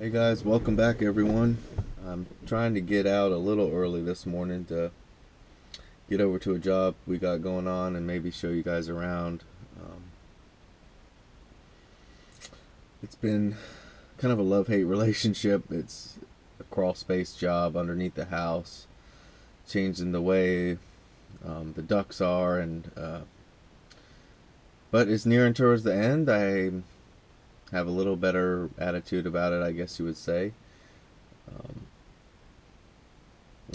Hey guys, welcome back everyone. I'm trying to get out a little early this morning to get over to a job we got going on and maybe show you guys around. It's been kind of a love-hate relationship. It's a crawl space job underneath the house, changing the way the ducts are, and but it's nearing towards the end. I have a little better attitude about it, I guess you would say.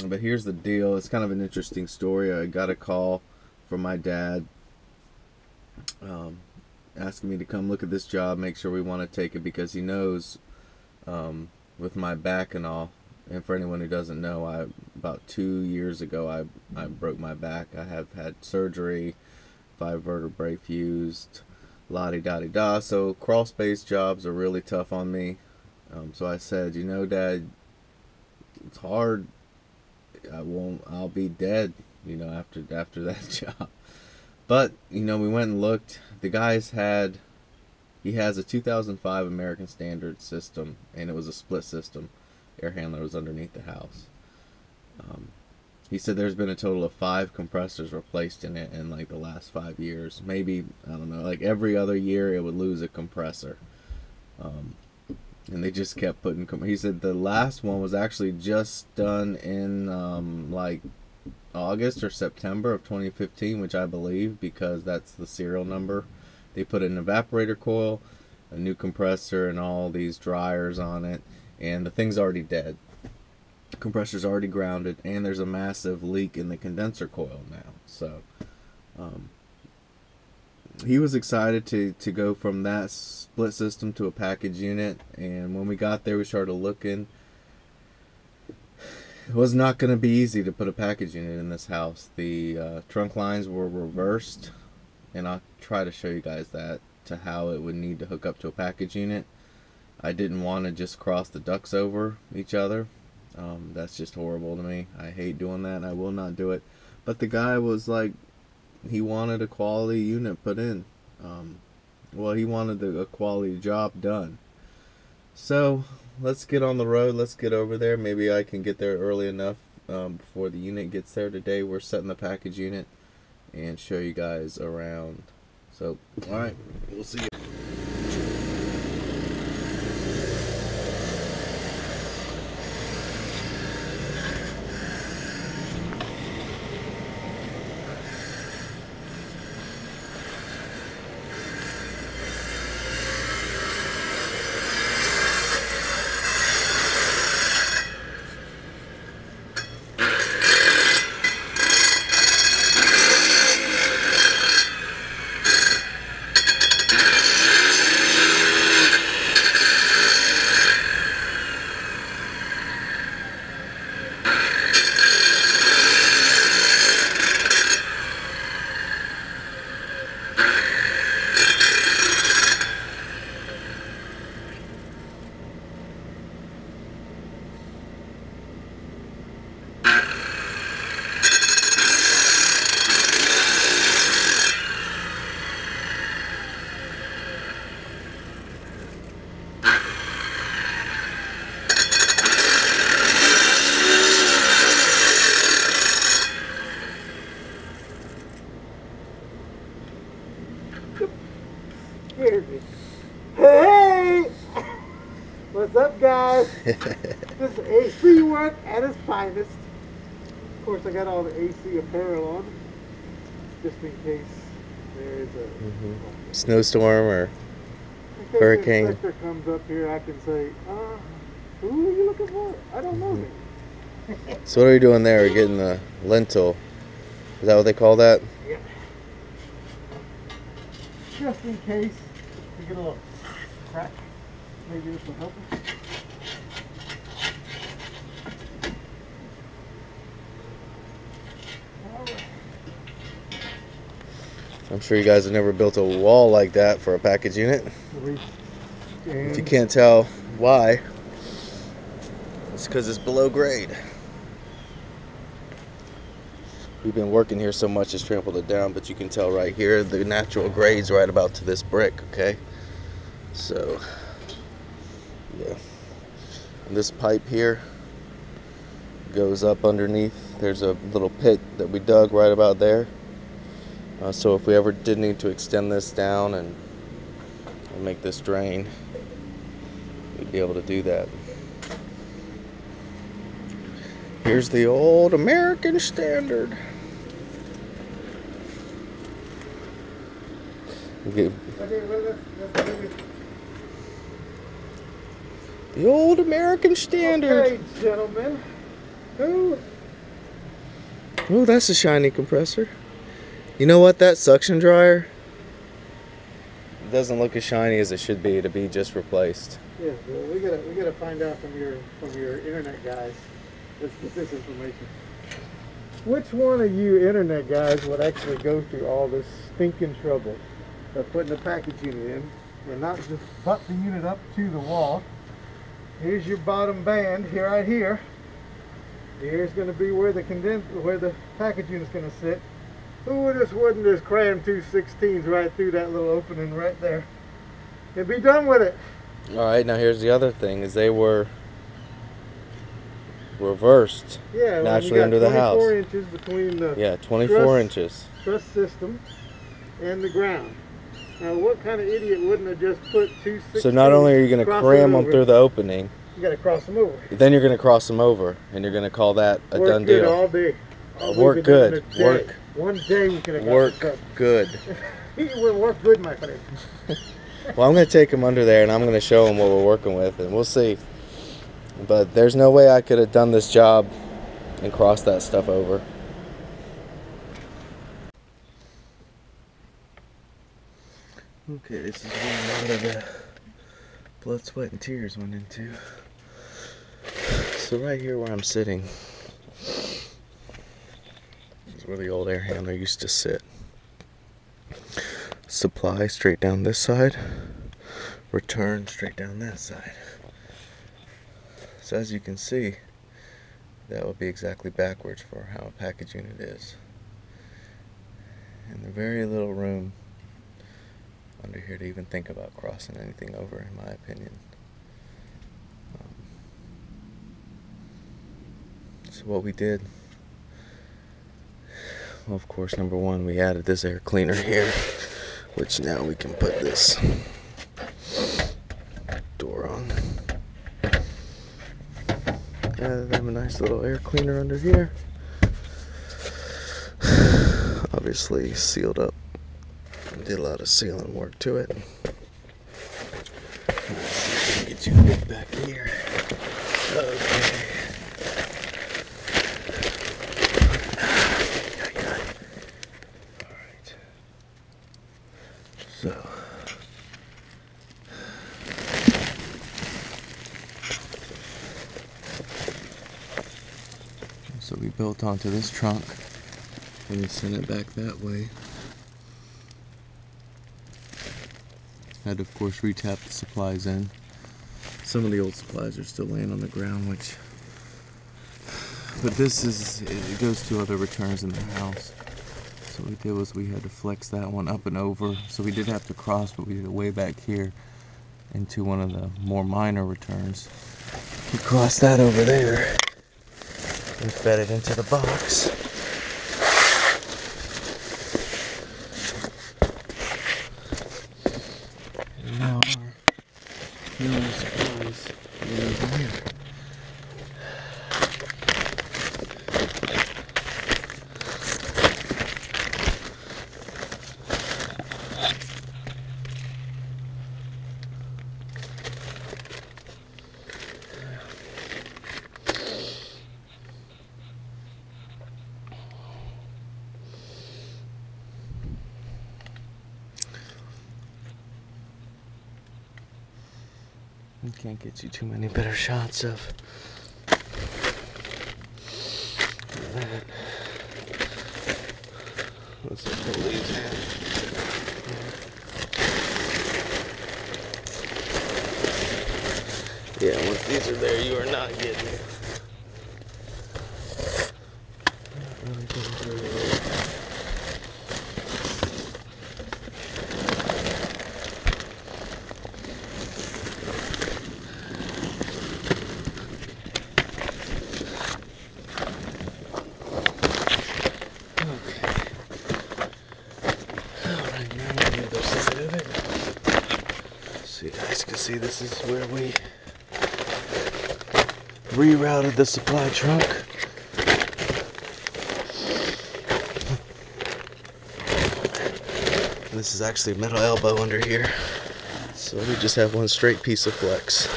But here's the deal. It's kind of an interesting story. I got a call from my dad asking me to come look at this job, make sure we want to take it, because he knows with my back and all. And for anyone who doesn't know, about 2 years ago I broke my back. I have had surgery, 5 vertebrae fused, la-di-da-di-da. So crawl space jobs are really tough on me. So I said, Dad, it's hard. I'll be dead, after that job. But, we went and looked. The guy's he has a 2005 American Standard system, and it was a split system. Air handler was underneath the house. He said there's been a total of 5 compressors replaced in it in like the last 5 years. Maybe, I don't know, like every other year it would lose a compressor. And they just kept putting. He said the last one was actually just done in like August or September of 2015, which I believe, because that's the serial number. They put an evaporator coil, a new compressor, and all these dryers on it, and the thing's already dead. The compressor's already grounded, and there's a massive leak in the condenser coil now. So he was excited to go from that split system to a package unit, and when we got there we started looking. It was not going to be easy to put a package unit in this house. The trunk lines were reversed, and I'll try to show you guys that, to how it would need to hook up to a package unit. I didn't want to just cross the ducts over each other. That's just horrible to me. I hate doing that, and I will not do it. But the guy was like, he wanted a quality unit put in. He wanted a quality job done. So let's get on the road. Let's get over there. Maybe I can get there early enough before the unit gets there today. We're setting the package unit and show you guys around. So, alright, we'll see you. Hey! What's up, guys? This is AC work at its finest. Of course, I got all the AC apparel on, just in case there is a snowstorm or hurricane. If a sector comes up here, I can say, who are you looking for? I don't know them. So what are we doing there? We're getting the lentil. Is that what they call that? Yeah. Just in case we get a little crack, maybe this will help us. I'm sure you guys have never built a wall like that for a package unit. If you can't tell why, it's because it's below grade. We've been working here so much it's trampled it down, but you can tell right here the natural grade's right about to this brick, okay? So, yeah. this pipe here goes up underneath. There's a little pit that we dug right about there. So if we ever did need to extend this down and make this drain, we'd be able to do that. Here's the old American standard. Okay, the old American standard. Okay, gentlemen. Who? Oh, that's a shiny compressor. You know what? That suction dryer doesn't look as shiny as it should be to be just replaced. Yeah, well, we gotta find out from your internet guys. Let's get this information. Which one of you internet guys would actually go through all this stinking trouble of putting a package unit in and not just butt the unit up to the wall? Here's your bottom band here, right here. Here's going to be where the package unit's going to sit. Who wouldn't just cram 216s right through that little opening right there and be done with it? All right, now here's the other thing: is they were reversed naturally under the house. 24 inches between the 24 inches truss system and the ground. Now, what kind of idiot wouldn't have just put 216s? So not only are you going to cram them through the opening, you got to cross them over. then you're going to cross them over, and you're going to call that a done deal. All day. Work good. Work. One day we could have work good. It will work good, my friend. Well, I'm going to take them under there, and I'm going to show them what we're working with, and we'll see. But there's no way I could have done this job and crossed that stuff over. Okay, this is where a lot of the blood, sweat, and tears went into. So right here where I'm sitting is where the old air handler used to sit. Supply straight down this side, return straight down that side. So as you can see, that would be exactly backwards for how a package unit is. And there's very little room under here to even think about crossing anything over, in my opinion. So what we did, well, of course, number one, we added this air cleaner here, which now we can put this door on. Added them a nice little air cleaner under here. Obviously sealed up. Did a lot of sealing work to it. Let's see if we can get you good back here. Okay. Alright. So we built onto this trunk and we sent it back that way. Had to, of course, retap the supplies in. Some of the old supplies are still laying on the ground, but this is, it goes to other returns in the house. So what we did was we had to flex that one up and over. So we did have to cross, but we did it way back here into one of the more minor returns. We crossed that over there and fed it into the box. And now our new supplies are over here. We can't get you too many better shots of that. Let's just pull these in. Yeah, once these are there, you are not getting it. Really getting through it. see, this is where we rerouted the supply trunk. And this is actually a metal elbow under here. So we just have one straight piece of flex.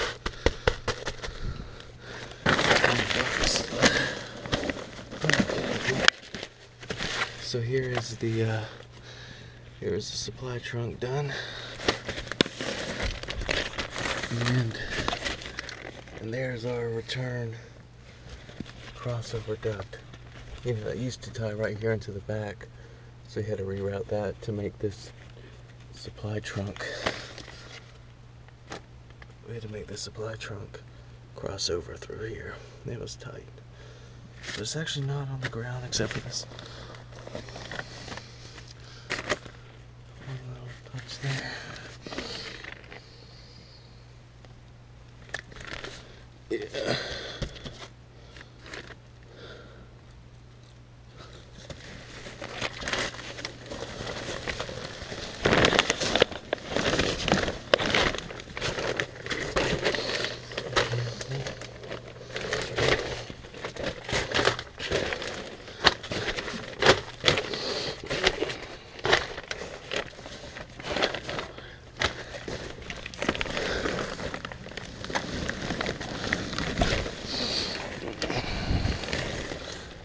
So here's the supply trunk done. And there's our return crossover duct. You know, that used to tie right here into the back. So we had to reroute that to make this supply trunk. We had to make the supply trunk crossover through here. It was tight. But it's actually not on the ground except for this one little touch there. Yeah.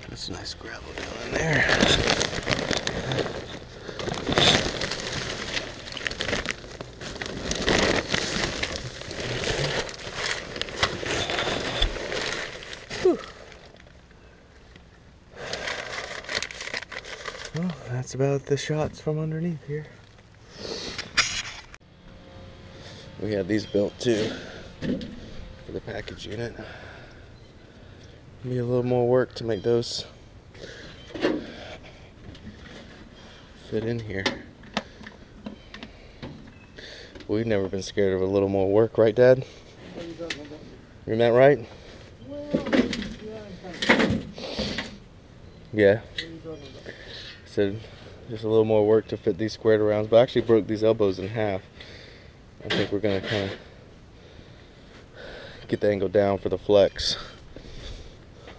That's nice gravel down in there. Whew. Well, that's about the shots from underneath here. We had these built too for the package unit. Be a little more work to make those fit in here. We've never been scared of a little more work, right, Dad? Isn't that right? Yeah. So just a little more work to fit these squared arounds, but I actually broke these elbows in half. I think we're gonna kind of get the angle down for the flex.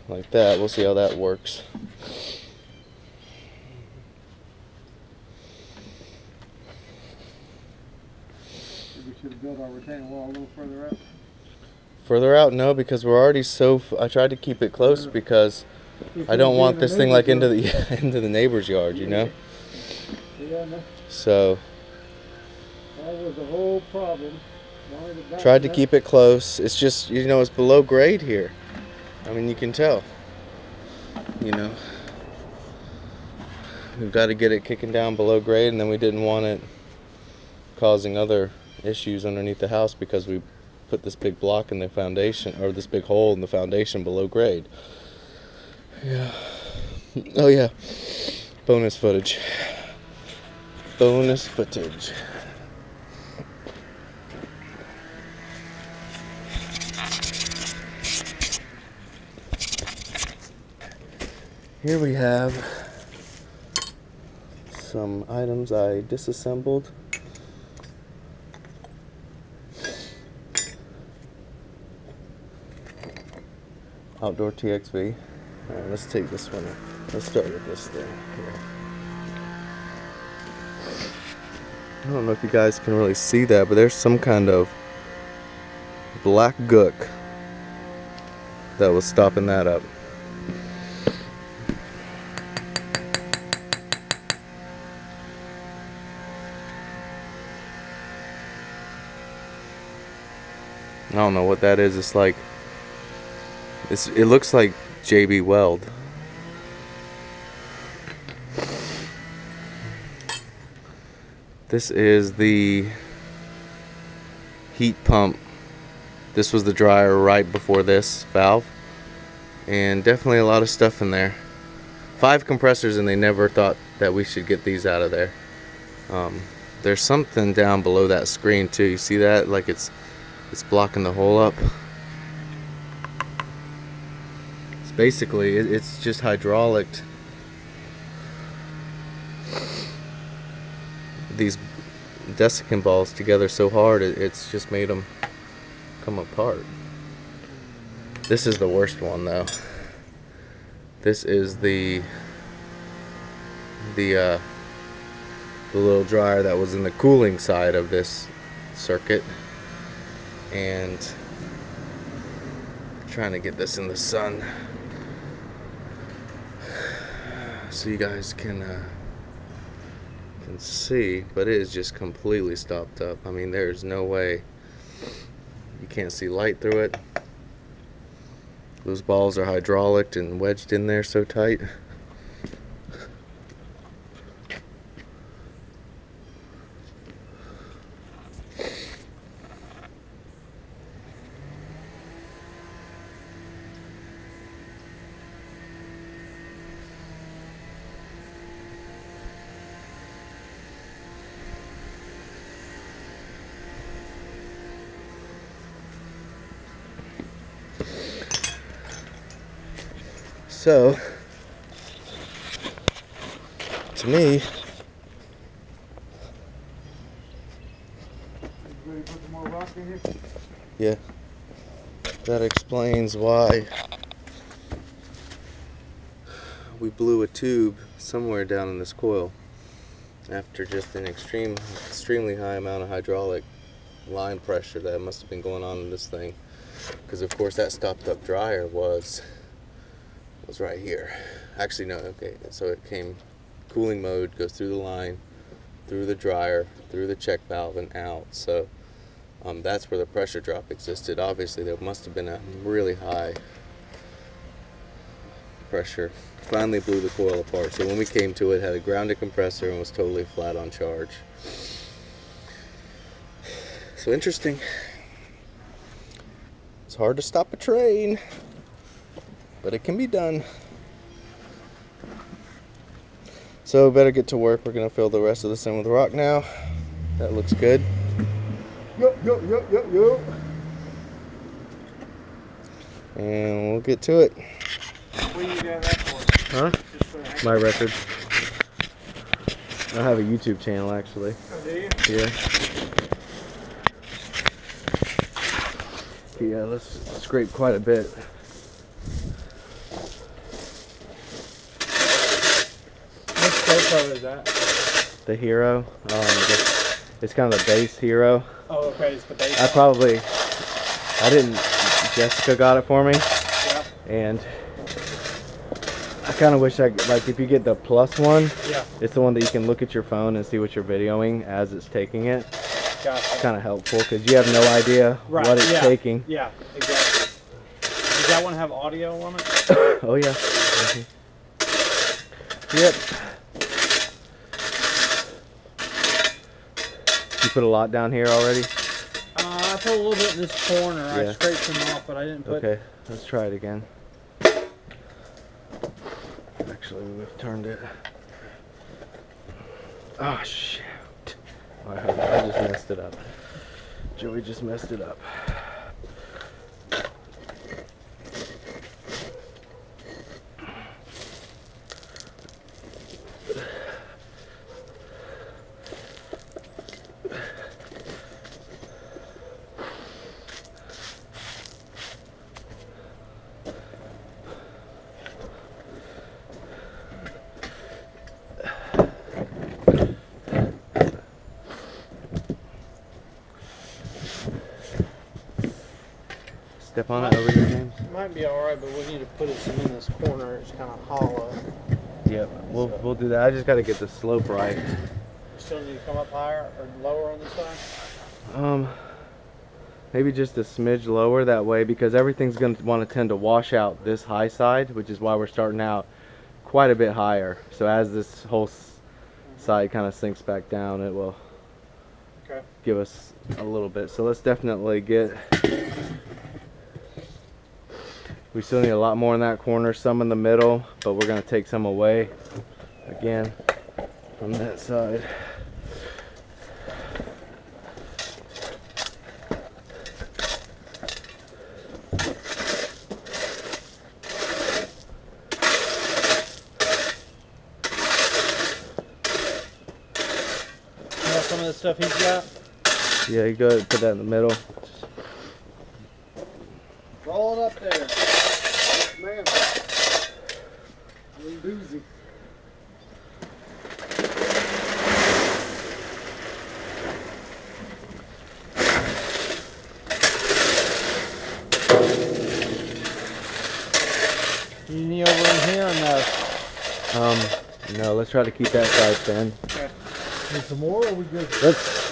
Like that. We'll see how that works. We should have built our retaining wall a little further out. Further out, no, because we're already so. I tried to keep it close because I don't want this thing like into the into the neighbor's yard, you know. Yeah, no. So That was the whole problem. tried to keep it close. It's just, you know, it's below grade here. I mean, you can tell. You know, we've got to get it kicking down below grade, and then we didn't want it causing other issues underneath the house because we put this big block in the foundation, or this big hole in the foundation below grade. Yeah. Oh yeah. Bonus footage. Bonus footage. Here we have some items I disassembled. Outdoor TXV. Alright, let's take this one. Let's start with this thing here. I don't know if you guys can really see that, but there's some kind of black gook that was stopping that up. I don't know what that is. It's like, it looks like JB Weld. This is the heat pump. This was the dryer right before this valve, and definitely a lot of stuff in there. 5 compressors, and they never thought that we should get these out of there. There's something down below that screen too. You see that? Like it's blocking the hole up. It's basically, it's just hydraulic. desiccant balls together so hard, it's just made them come apart. This is the worst one though. This is the little dryer that was in the cooling side of this circuit, and trying to get this in the sun so you guys can see, but it is just completely stopped up. I mean, there's no way, you can't see light through it. Those balls are hydraulic and wedged in there so tight. So, to me, Ready to put some more rock in here? yeah, that explains why we blew a tube somewhere down in this coil after just an extremely high amount of hydraulic line pressure that must have been going on in this thing, because of course that stopped up dryer was right here. Actually no, okay, so it came cooling mode, goes through the line, through the dryer, through the check valve and out. So that's where the pressure drop existed. Obviously there must have been a really high pressure. Finally blew the coil apart. So when we came to it, had a grounded compressor and was totally flat on charge. So interesting. It's hard to stop a train, but it can be done. So better get to work. We're gonna fill the rest of this in with rock now. That looks good. Yo. And we'll get to it. What do you got that for? Huh? Just for My records. I have a YouTube channel actually. Oh, do you? Yeah. Yeah, let's scrape quite a bit. What GoPro is that? The Hero. It's kind of the base Hero. Oh, okay, it's the base. Jessica got it for me. Yeah. And I kind of wish like if you get the plus one, Yeah. it's the one that you can look at your phone and see what you're videoing as it's taking it. Gotcha. It's kind of helpful because you have no idea Right, what it's yeah. taking. Yeah, exactly. Does that one have audio on it? Oh yeah. Yep. You put a lot down here already? I put a little bit in this corner. Yeah. I scraped them off, but I didn't put... Okay, let's try it again. Actually, we've turned it. Oh, shoot. I just messed it up. Joey just messed it up. Step on it over here, James. Might be alright, but we need to put some in this corner. It's kind of hollow. Yep, we'll do that. I just got to get the slope right. Still need to come up higher or lower on this side? Maybe just a smidge lower that way, because everything's going to want to tend to wash out this high side, which is why we're starting out quite a bit higher. So as this whole side kind of sinks back down, it will give us a little bit. So let's definitely get... We still need a lot more in that corner, some in the middle, but we're going to take some away again from that side. Some of this stuff he's got? Yeah, you go ahead and put that in the middle. Roll it up there. Man. Little doozy. You need over in here or no? No, let's try to keep that side thin. Okay. Need some more, or are we good? Let's,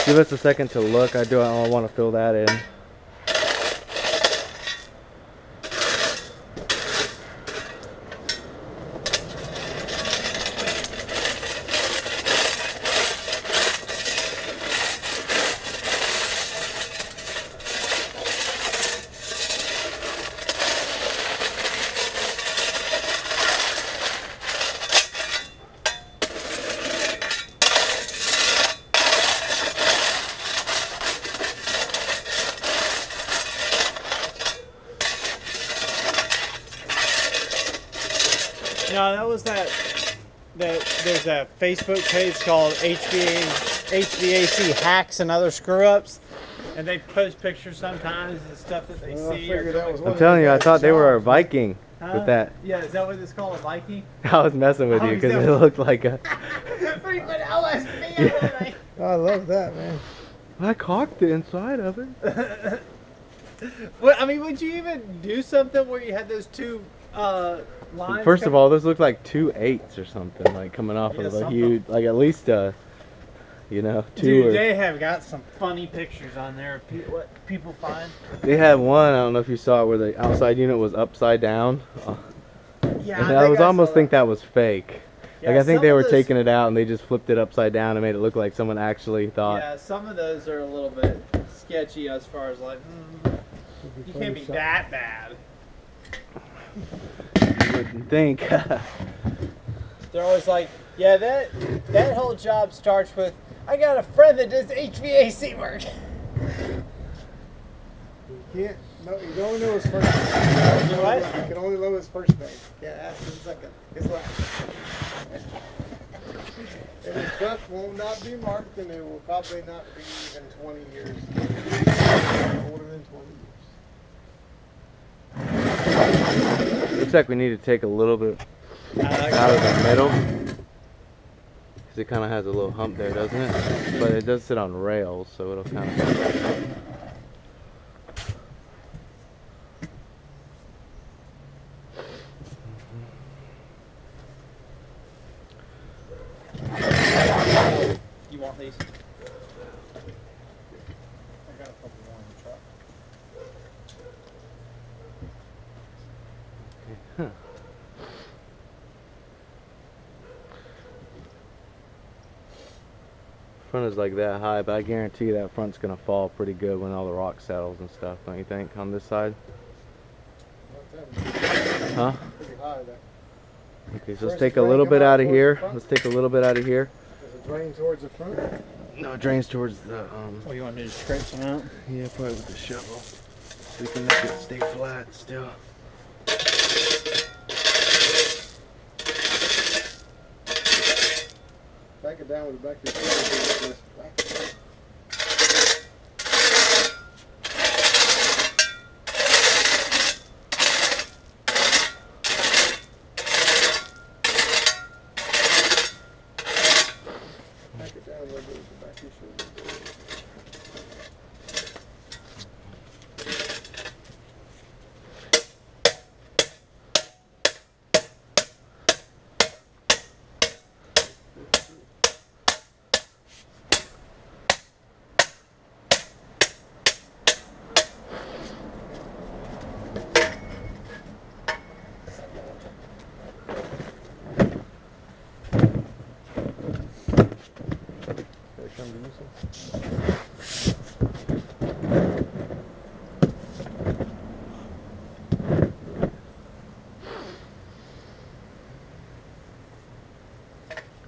give us a second to look. I want to fill that in. No, that was that there's a Facebook page called HVAC hacks and other screw ups, and they post pictures sometimes and stuff that they see. I'm telling you, I thought they were a Viking with that. Yeah, is that what it's called, a Viking? I was messing with you because it looked like a. LSP. I love that, man. I cocked the inside of it. Well, I mean, would you even do something where you had those two lines? First of all, those look like 2 8s or something, like coming off of a huge, like at least you know, 2 Dude, or. they have got some funny pictures on there of what people find. They had one, I don't know if you saw it, where the outside unit was upside down. Yeah, And I was almost think that was fake. Yeah, like I think they were those, taking it out and they just flipped it upside down and made it look like someone actually thought. Yeah, some of those are a little bit sketchy as far as like, you can't be that bad. You wouldn't think. They're always like, yeah, that whole job starts with, I got a friend that does HVAC work. You can't. No, you can only know his first name. You what? You can only know his first name. Yeah, ask his second. His last. And his truck will not be marked, and it will probably not be even 20 years. Older than 20 years. Looks like we need to take a little bit out of the middle. Because it kind of has a little hump there, doesn't it? But it does sit on rails, so it'll kind of... You want these? I got a couple more in the truck. Huh. Front is like that high, but I guarantee you that front's gonna fall pretty good when all the rock settles and stuff, don't you think, on this side? Huh? Pretty high there. Okay, so let's take a little bit out of here. Let's take a little bit out of here. Does it drain towards the front? No, it drains towards the, Oh, you want me to scrape some out? yeah, probably with the shovel. So we can make it stay flat still. Back it down with the back of your shoulder. Back it down. Back it down a little bit with the back of your shoulder.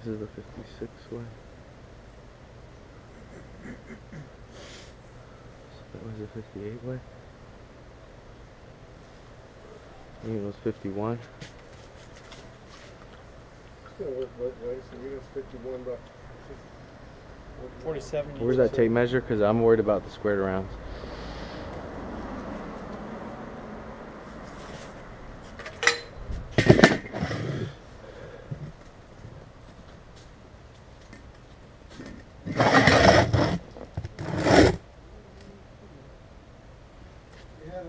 This is the 56 way. So that was the 58 way. I think it was 51. gonna work both ways. So unit's 51 bucks. 47. Where's that tape measure? Because I'm worried about the squared arounds.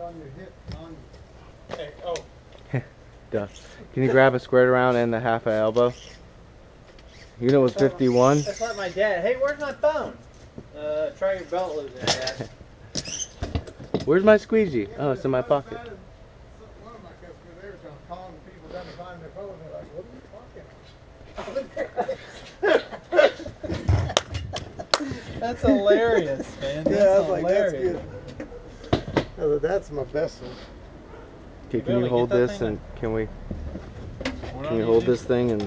On your hip, on Hey, oh. Duh. Can you grab a squared around and the half a elbow? Unit was 51. That's like my dad. Hey, where's my phone? Try your belt loose there, Dad. Where's my squeegee? Oh, it's in my pocket. One of my customers, they were calling people down to find their phone. They're like, what are you talking about? That's hilarious, man. That's Yeah, I was like, hilarious. that's good. Oh, that's my best one. Okay, can Really, you get hold that this thing and can we? What Can you I'm hold using? this thing and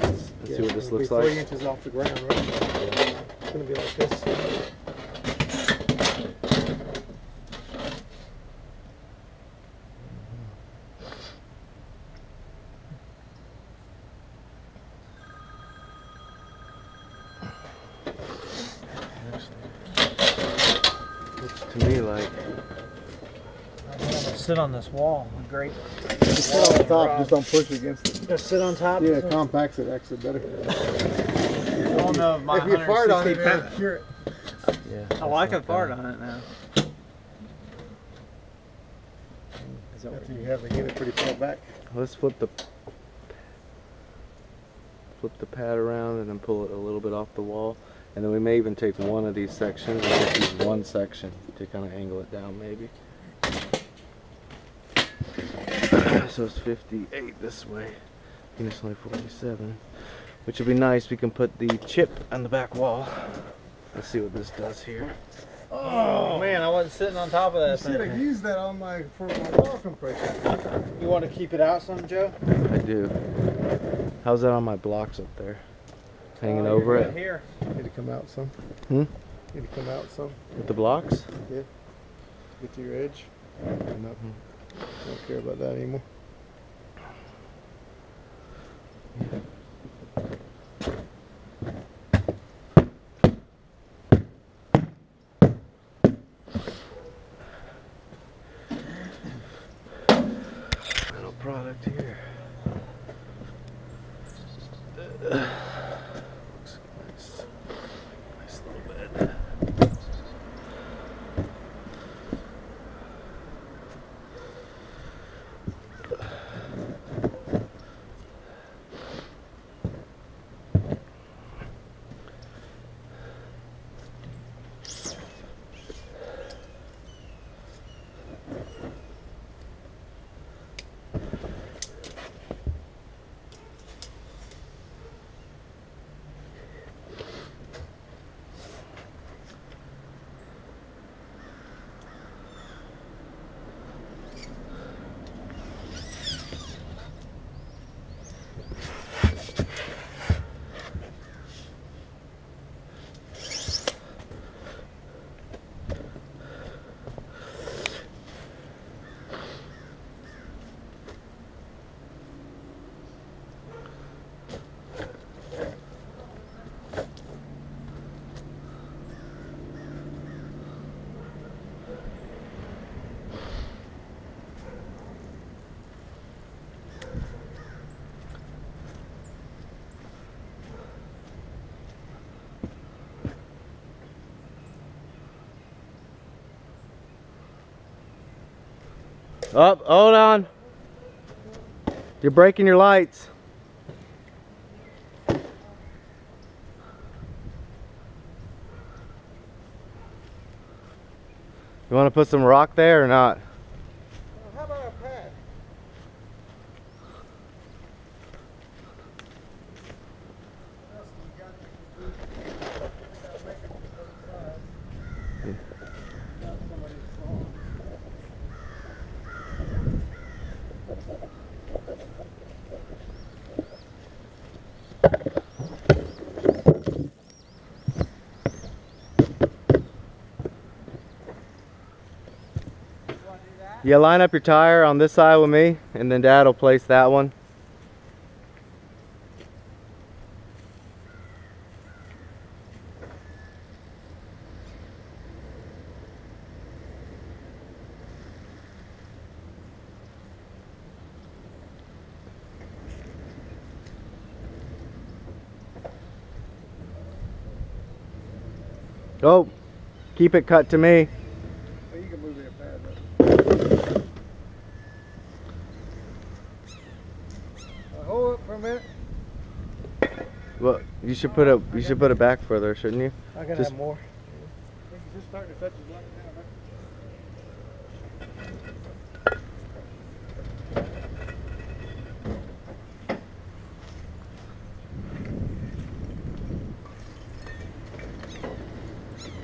let's see what this it'll looks be like? 3 inches off the ground, right? It's gonna be like this. Looks to me like Sit on this wall. Great. Just sit on the top, just don't push against it. Just sit on top. Yeah, it compacts it actually better. Oh no, my If you fart on it, 160 it'll pound. cure it. yeah. I like a fart on it now. After you have the unit pretty far back. Let's flip the pad around and then pull it a little bit off the wall, and then we may even take one of these sections and just use one section to kind of angle it down maybe. So it's 58 this way. Unit's only 47, which would be nice. We can put the chip on the back wall. Let's see what this does here. Oh man, I wasn't sitting on top of You that should have thing. used that on for my wall compression. You want to keep it out some, Joe? I do. How's that on my blocks up there? Hanging You're over good it? Here. Need to come out some. Hmm? Need to come out some. With the blocks? Get to your edge. No, don't care about that anymore. Final product here. Looks nice. Nice little bed. Up, hold on. You're breaking your lights. You want to put some rock there or not? How about a pad? Yeah, line up your tire on this side with me, and then Dad will place that one. Oh, keep it cut to me. Well, you can move that pad up. Hold it for a minute. Well, you should put it back further, shouldn't you? I gotta Just- have more. I think he's just starting to touch his light now, right?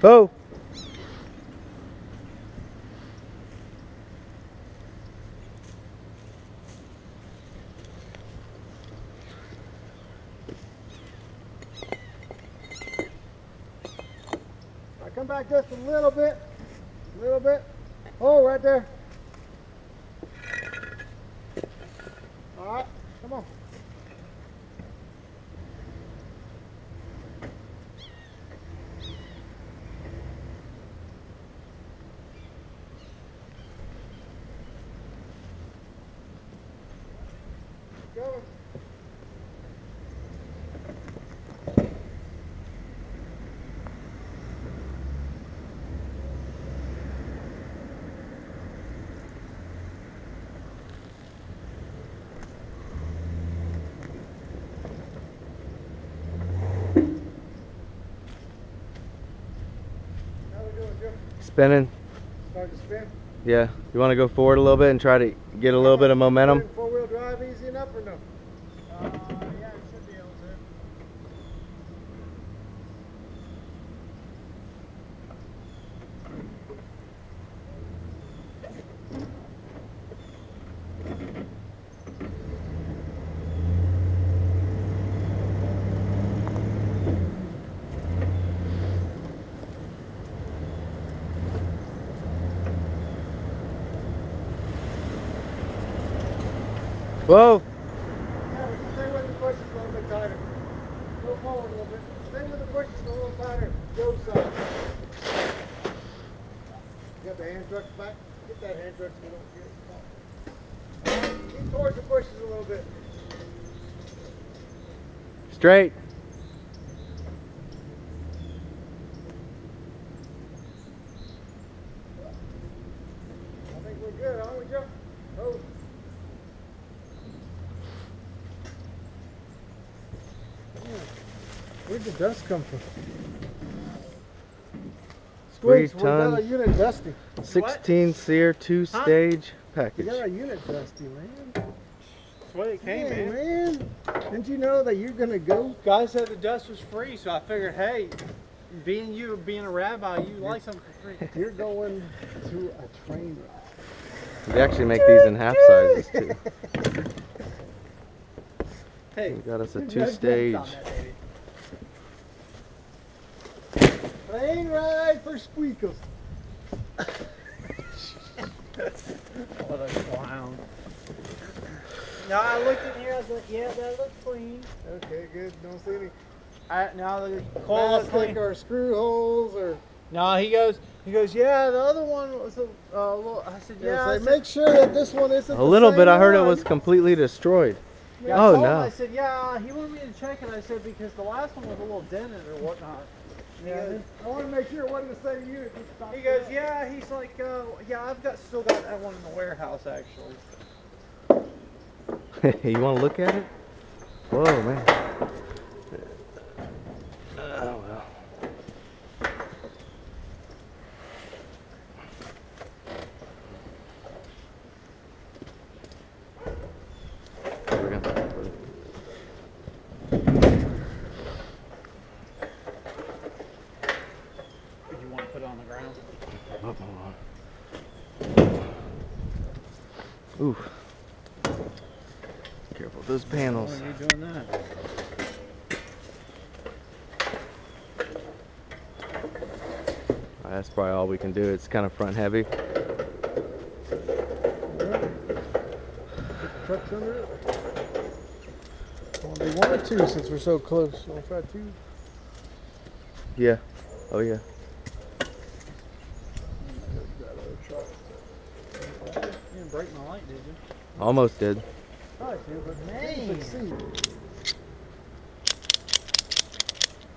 Oh. I come back just a little bit. Oh, right there. All right, come on. Going. How we doing, Joe? Spinning. Starting to spin? Yeah. You want to go forward a little bit and try to get a little bit of momentum? Four-wheel drive easy enough or no? Yeah, it should be able to. Whoa. Yeah, stay with the pushes a little bit tighter. Go forward a little bit. Stay with the pushes a little tighter. Go side. You got the hand trucks back? Get that hand truck so we don't get it. Get towards the bushes a little bit. Straight. I think we're good, aren't we, Joe? Oh. Where'd the dust come from? 3 Squeaks, we got ton. a unit dusty. 16 sear 2-stage We package. got a unit dusty, man. That's what it came, Hey, man. Didn't you know that you're gonna go? Guy said the dust was free, so I figured, hey, being a rabbi, you like something for free. You're going to a train ride. They actually make these in half sizes too. Hey, We got us a no dents 2-stage. on that baby. Train ride for squeakles. What a clown. No, I looked in here, I was like, yeah, that looks clean. Okay, good. Don't see any Now the coil looks plastic clean. or screw holes or. No, he goes, yeah, the other one was a little, I said, yeah. I Say, said, make sure that this one isn't. A little the bit. same I heard it one. was completely destroyed. yeah, I Oh, told him, no. I said, yeah, he wanted me to check it. I said, because the last one was a little dented or whatnot. Yeah, I want to make sure it wasn't the same unit. He goes, yeah, he's like, yeah, still got that one in the warehouse, actually. You want to look at it? Whoa, man. Oh, well. We're gonna put it. Did you want to put it on the ground? Oh, hold on. Ooh. Careful with those panels. Why are you doing that? That's probably all we can do. It's kind of front heavy. Trucks under it. Want to do 1 or 2 since we're so close? We'll try 2. Yeah. Oh, yeah. You didn't break my light, did you? Almost did. Probably 2, but Man. succeed.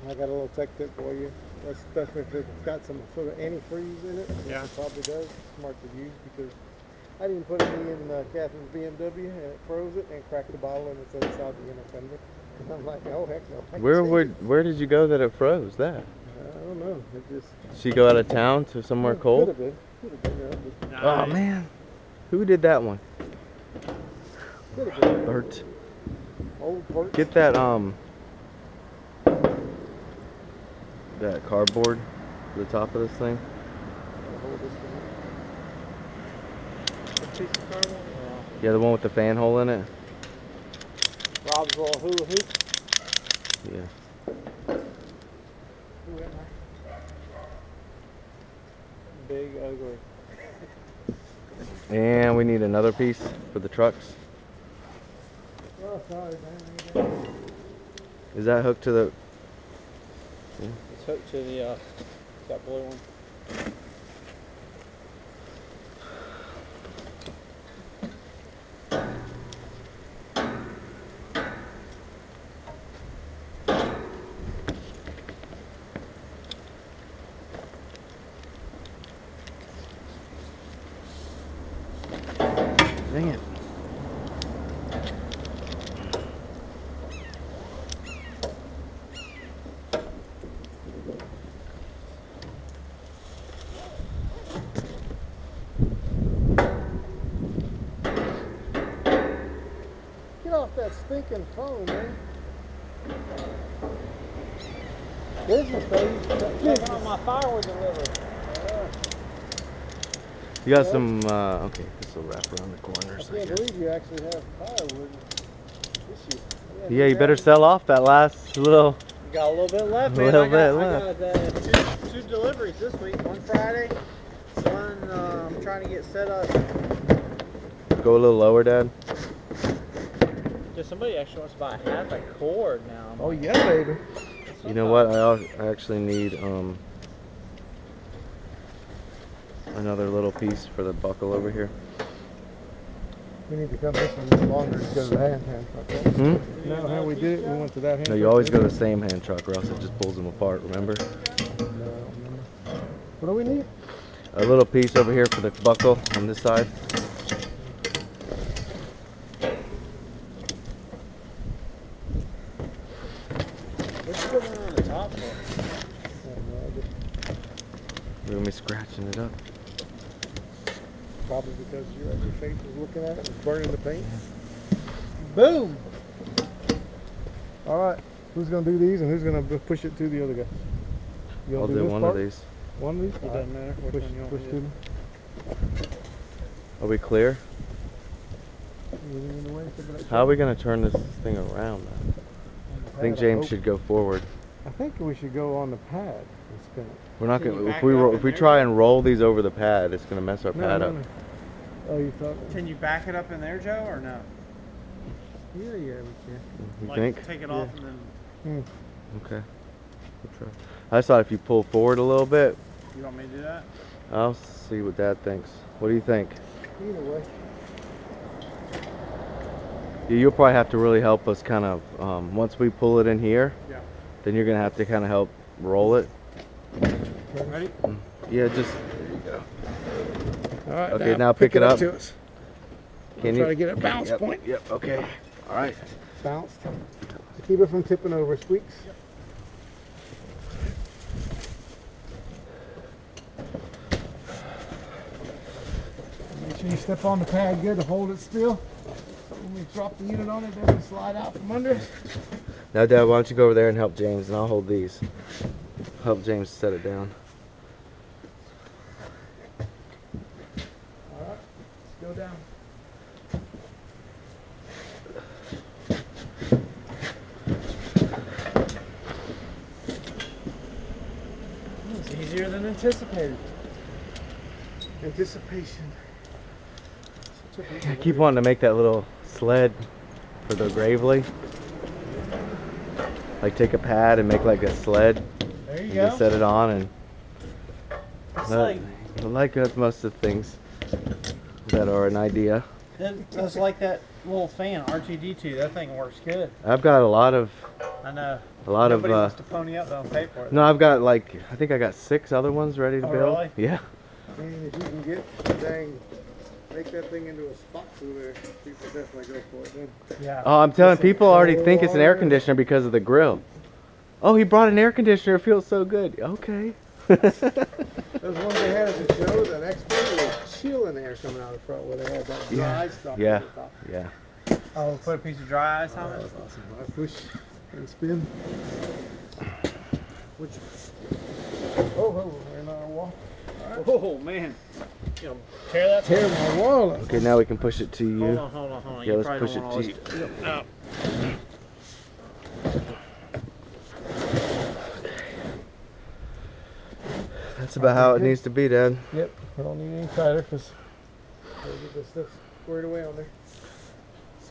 I got a little tech tip for you. Especially if it's got some sort of antifreeze in it. Yeah. It probably does. Smart to use because I didn't put any in Catherine's BMW and it froze it and cracked the bottle and it's inside the inner fender. And I'm like, oh heck no. Where did you go that it froze that? I don't know. It just. Did she go out of town to somewhere cold? Could have been. Could have been. Yeah, Oh man, who did that one? could have been. Bert. Old Bert. Get that that cardboard to the top of this thing. Hold this thing. Piece of cardboard? Yeah, the one with the fan hole in it. Rob's little hula hoop. Yeah. Big ugly. And we need another piece for the trucks. Oh, sorry, man. Is that hooked to the? It's hooked to the that blue one. Dang it. Get off that stinking phone, man. Business, baby. Checking on my firewood delivery. You got some? Okay, this will wrap around the corners. I can't believe you actually have firewood issue. Yeah, you better sell off that last little. We got a little bit left, A man. little I bit got two deliveries this week. One Friday, one I'm trying to get set up. Go a little lower, Dad. Just somebody actually wants to buy half a cord now. Oh yeah, baby. You know what? I actually need another little piece for the buckle over here. We need to come this one longer to go to the hand truck. Right? Hmm? No, how we did it, we went to that hand No, you always go to the same hand truck, or else it just pulls them apart. Remember? No, I don't remember. What do we need? A little piece over here for the buckle on this side. What's going on the top for? We're gonna be scratching it up. Probably because your face was looking at it and burning the paint. Boom! All right, who's gonna do these and who's gonna push it to the other guy? You I'll gonna do this one part? of these. One of these? It All doesn't right. matter which Push, one you want push to to do. them. Are we clear? Anything in the way? How are we gonna turn this thing around? Then? I think James should go forward. I think we should go on the pad and spin it. We're not Can you gonna. back If we it up if in we there? try and roll these over the pad, it's gonna mess our pad up. Oh, you thought? Can you back it up in there, Joe, or no? Yeah, we can. You Like, think? take it off and then Okay. We'll try. I just thought if you pull forward a little bit, you want me to do that? I'll see what Dad thinks. What do you think? Either way. Yeah, you'll probably have to really help us kind of, once we pull it in here, Yeah. then you're going to have to kind of help roll it. Ready? Yeah, just, there you go. All right. Okay, now pick it up. To us. Can Try you? to get a bounce Yep, point. Yep, okay. All right. Bounced. Keep it from tipping over, Squeaks. Make sure you step on the pad good to hold it still. When we drop the unit on it, it doesn't slide out from under. Now, Dad, why don't you go over there and help James, and I'll hold these. Help James set it down. All right, let's go down. It's easier than anticipated. Anticipation. I keep wanting to make that little sled for the Gravely. Like take a pad and make like a sled. There you And go. just set it on and It's I like most of the things that are an idea. that's like that little fan, RTD2. That thing works good. I've got a lot of I know. A lot Nobody of. wants to pony up, don't pay for it. No, I've got like I think I got 6 other ones ready to Oh, build. really? Yeah. Man, if you can get the dang, make that thing into a spot cooler, people definitely go for it then. Yeah. Oh, I'm telling Some people already think it's an air cold conditioner because of the grill. Oh, he brought an air conditioner. It feels so good. Okay. Those ones they had at the show, the Expo, was chilling air coming out of the front where they had that dry stuff. Yeah. at the top. Yeah. Oh, put a piece of dry ice on That it? was awesome. I push and spin. Which? Oh, we're in our wall. Oh, man. You know, tear that? Tear my wall up. Okay, now we can push it to you. Hold on. Yeah, You let's probably push don't it wanna to you. always- No. That's about how it needs to be, Dad. Yep, I don't need any tighter because I'll get this stuff squared away on there.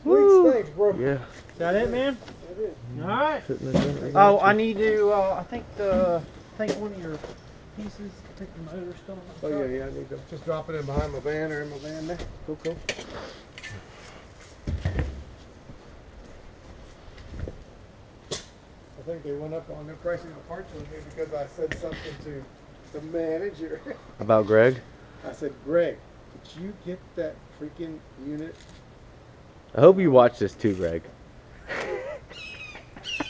Woo. Sweet steaks, bro. Yeah. Is that it, man? That is. All right. Fitting this in. I Oh, got I you. need to, I think one of your pieces, I think the motor's still on the Oh yeah, I need to just drop it in behind my van or in my van there. Cool. I think they went up on their pricing of parts with me because I said something to the manager. About Greg? I said, Greg, did you get that freaking unit? I hope you watch this too, Greg.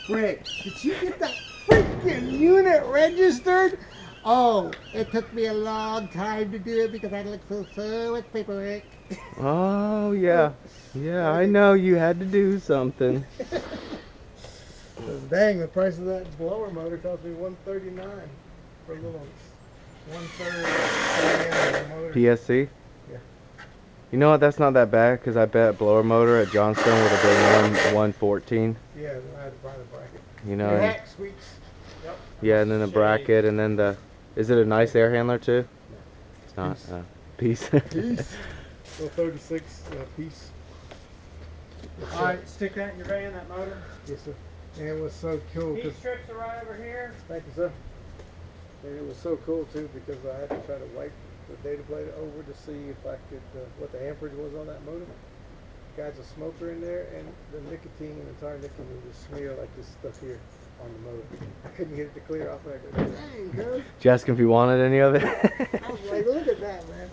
Greg, did you get that freaking unit registered? Oh, it took me a long time to do it because I looked so much paperwork. Oh, yeah. Yeah, I know you had to do something. Dang, the price of that blower motor cost me $139 for a little 1/3 motor. PSC? Yeah. You know what? That's not that bad because I bet blower motor at Johnstone would have been 114. Yeah, I had to buy the bracket. You know? Your and- hack sweets. Yep. Yeah, and then a bracket, and then the. Is it a nice air handler too? It's not. Piece. Piece. Piece. Little 36 piece. All right, stick that in your van, that motor. Yes, sir. And it was so cool Heat because strips are right over here. thank you, sir. And it was so cool too because I had to try to wipe the data plate over to see if I could what the amperage was on that motor. Guy's a smoker in there, and the nicotine and the tar nicotine just smear like this stuff here on the motor. I couldn't get it to clear off. And I go, dang, girl. Did you ask him if he wanted any of it? I was like, look at that, man.